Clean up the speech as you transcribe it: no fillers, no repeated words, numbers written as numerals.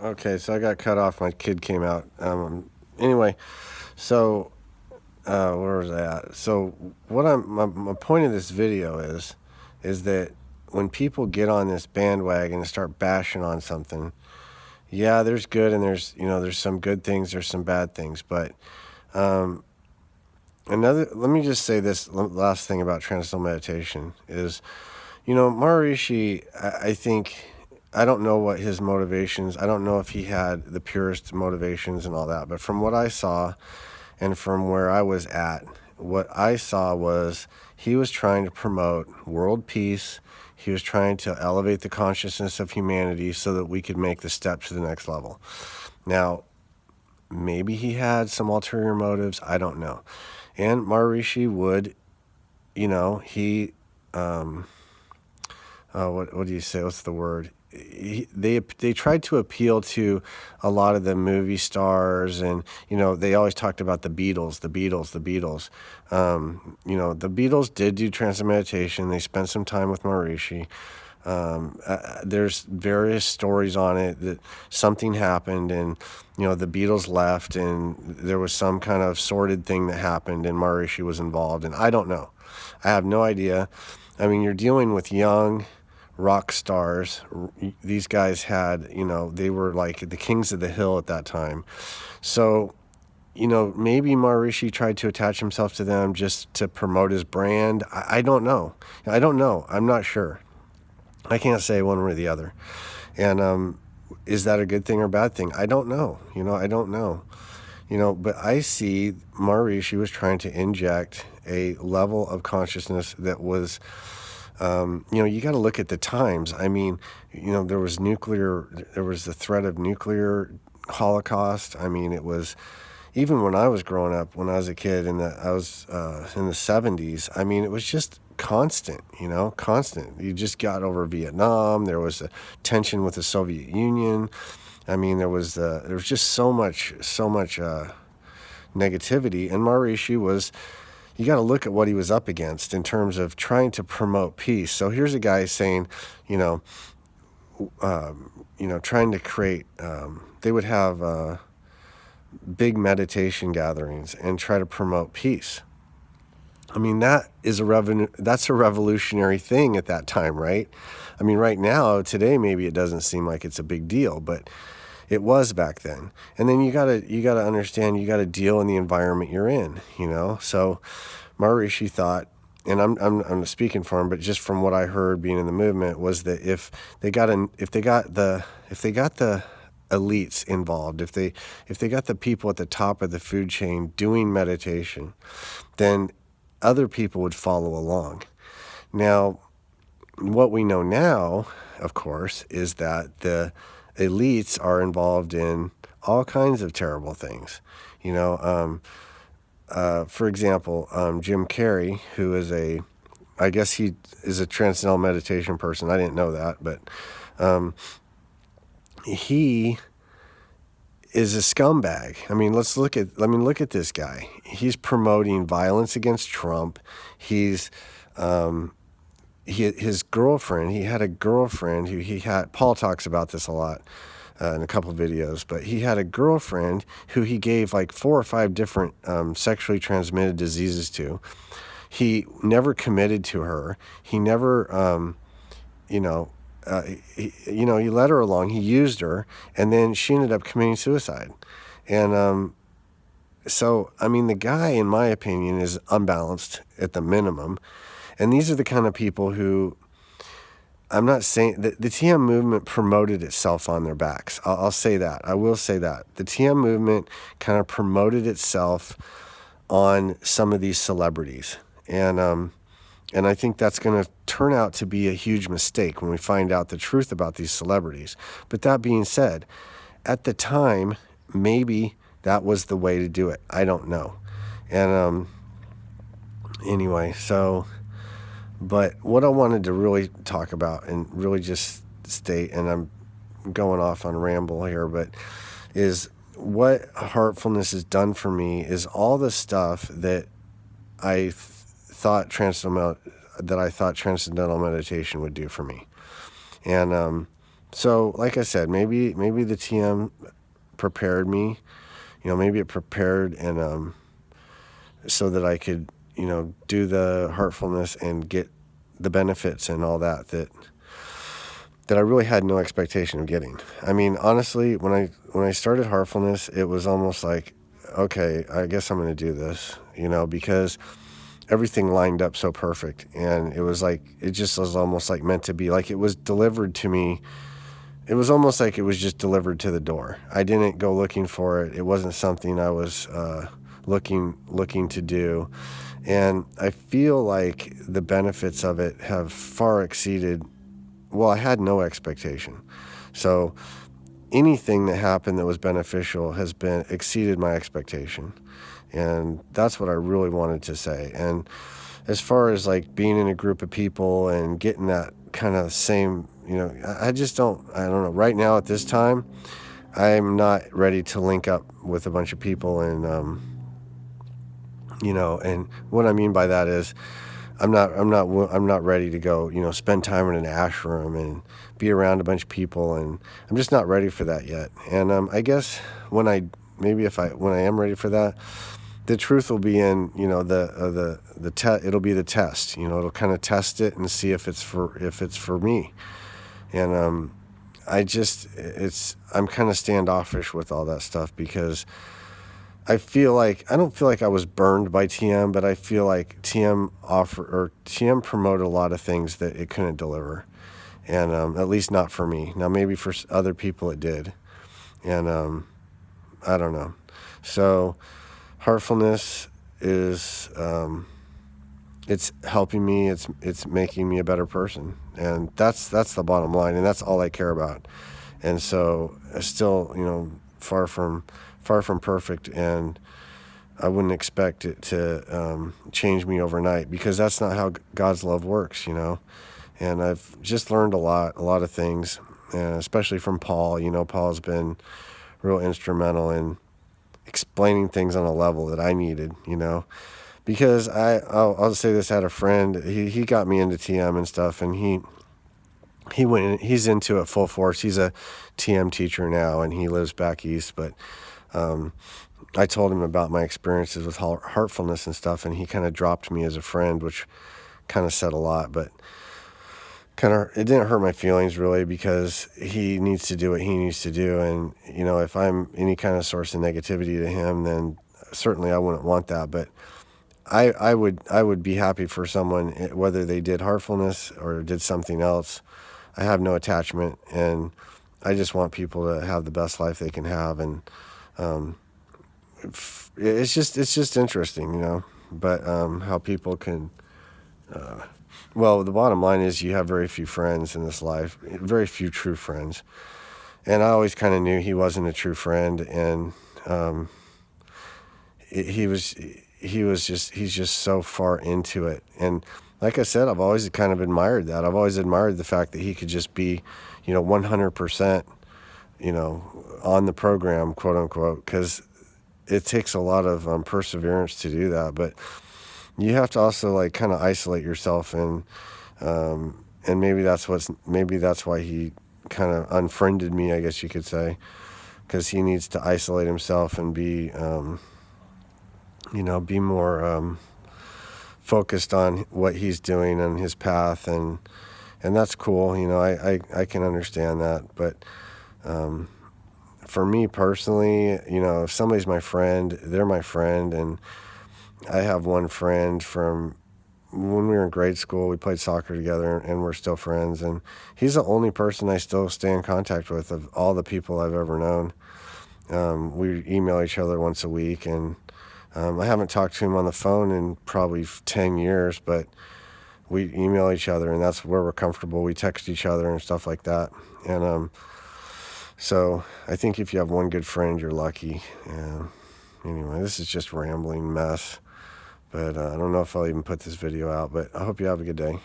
Okay, so I got cut off. My kid came out. Anyway, so where was I at? So my point of this video is that when people get on this bandwagon and start bashing on something, yeah, there's good and there's some good things, there's some bad things, but um, let me just say this last thing about transcendental meditation is, Maharishi, I think, I don't know what his motivations, I don't know if he had the purest motivations and all that, but from what I saw and from where I was at, what I saw was he was trying to promote world peace. He was trying to elevate the consciousness of humanity so that we could make the step to the next level. Now, maybe he had some ulterior motives. I don't know. And Maharishi would, he what do you say? What's the word? They tried to appeal to a lot of the movie stars, and they always talked about the Beatles, the Beatles, the Beatles. The Beatles did do trance meditation. They spent some time with Maharishi. There's various stories on it that something happened, and the Beatles left, and there was some kind of sordid thing that happened, and Maharishi was involved, and I don't know. I have no idea. I mean, you're dealing with young rock stars. These guys had, they were like the kings of the hill at that time. So, maybe Maharishi tried to attach himself to them just to promote his brand. I don't know. I don't know. I'm not sure. I can't say one way or the other. And is that a good thing or bad thing? I don't know. I don't know. But I see Maharishi was trying to inject a level of consciousness that was, you got to look at the times. I mean, there was the threat of nuclear holocaust. I mean, it was, even when I was growing up, when I was a kid, I was in the 70s, I mean, it was just constant, constant. You just got over Vietnam. There was a tension with the Soviet Union. I mean, there was just so much negativity. And Maharishi was, you got to look at what he was up against in terms of trying to promote peace. So here's a guy saying, trying to create, they would have big meditation gatherings and try to promote peace. I mean, that's a revolutionary thing at that time, right? I mean, right now, today, maybe it doesn't seem like it's a big deal, but it was back then. And then you gotta understand, you gotta deal in the environment you're in, So Maharishi thought, and I'm speaking for him, but just from what I heard being in the movement, was that if they got the elites involved, if they got the people at the top of the food chain doing meditation, then other people would follow along. Now, what we know now, of course, is that the elites are involved in all kinds of terrible things. For example, Jim Carrey, who is I guess he is a transcendental meditation person. I didn't know that, but he is a scumbag. I mean, look at this guy. He's promoting violence against Trump. He's his girlfriend. He had a girlfriend who Paul talks about this a lot in a couple of videos, but he had a girlfriend who he gave like 4 or 5 different sexually transmitted diseases to. He never committed to her. He never, he let her along. He used her, and then she ended up committing suicide. And so, I mean, the guy, in my opinion, is unbalanced at the minimum. And these are the kind of people who, I'm not saying that the TM movement promoted itself on their backs. I'll say that. I will say that. The TM movement kind of promoted itself on some of these celebrities. And I think that's going to turn out to be a huge mistake when we find out the truth about these celebrities. But that being said, at the time, maybe that was the way to do it. I don't know. And anyway, so... But what I wanted to really talk about and really just state, and I'm going off on ramble here, but is what heartfulness has done for me is all the stuff that I thought transcendental meditation would do for me. And So, like I said, maybe the TM prepared me. Maybe it prepared and so that I could, do the heartfulness and get the benefits and all that I really had no expectation of getting. I mean, honestly, when I started heartfulness, it was almost like, okay, I guess I'm going to do this, because everything lined up so perfect, and it just was almost like meant to be. Like, it was delivered to me. It was almost like it was just delivered to the door. I didn't go looking for it. It wasn't something I was looking to do. And I feel like the benefits of it have far exceeded, well, I had no expectation. So anything that happened that was beneficial has been exceeded my expectation. And that's what I really wanted to say. And as far as like being in a group of people and getting that kind of same, I don't know. Right now at this time, I'm not ready to link up with a bunch of people and, and what I mean by that is I'm not ready to go, spend time in an ashram and be around a bunch of people, and I'm just not ready for that yet. And I guess when I am ready for that, the truth will be in, it'll be the test. It'll kind of test it and see if it's for me. And I'm kind of standoffish with all that stuff because I don't feel like I was burned by TM, but I feel like TM promoted a lot of things that it couldn't deliver, and at least not for me. Now maybe for other people it did, and I don't know. So heartfulness is it's helping me. It's making me a better person, and that's the bottom line, and that's all I care about. And so still, far from perfect, and I wouldn't expect it to change me overnight, because that's not how God's love works, And I've just learned a lot of things, and especially from Paul. Paul's been real instrumental in explaining things on a level that I needed, because I'll say this. I had a friend, he got me into TM and stuff, and he's into it full force. He's a TM teacher now, and he lives back east, but I told him about my experiences with heartfulness and stuff, and he kind of dropped me as a friend, which kind of said a lot, but it didn't hurt my feelings really, because he needs to do what he needs to do. And, if I'm any kind of source of negativity to him, then certainly I wouldn't want that. But I would be happy for someone, whether they did heartfulness or did something else. I have no attachment, and I just want people to have the best life they can have. And it's just interesting, but how people can, well, the bottom line is you have very few friends in this life, very few true friends. And I always kind of knew he wasn't a true friend, and he's just so far into it. And like I said, I've always kind of admired that. I've always admired the fact that he could just be, 100%, on the program, quote unquote, because it takes a lot of perseverance to do that. But you have to also like kind of isolate yourself, and maybe that's why he kind of unfriended me, I guess you could say, because he needs to isolate himself and be more focused on what he's doing and his path, and that's cool. I can understand that, but for me personally, if somebody's my friend, they're my friend. And I have one friend from when we were in grade school. We played soccer together, and we're still friends, and he's the only person I still stay in contact with of all the people I've ever known. We email each other once a week, and I haven't talked to him on the phone in probably 10 years, but we email each other, and that's where we're comfortable. We text each other and stuff like that. And so I think if you have one good friend, you're lucky. Anyway, this is just rambling mess, but I don't know if I'll even put this video out, but I hope you have a good day.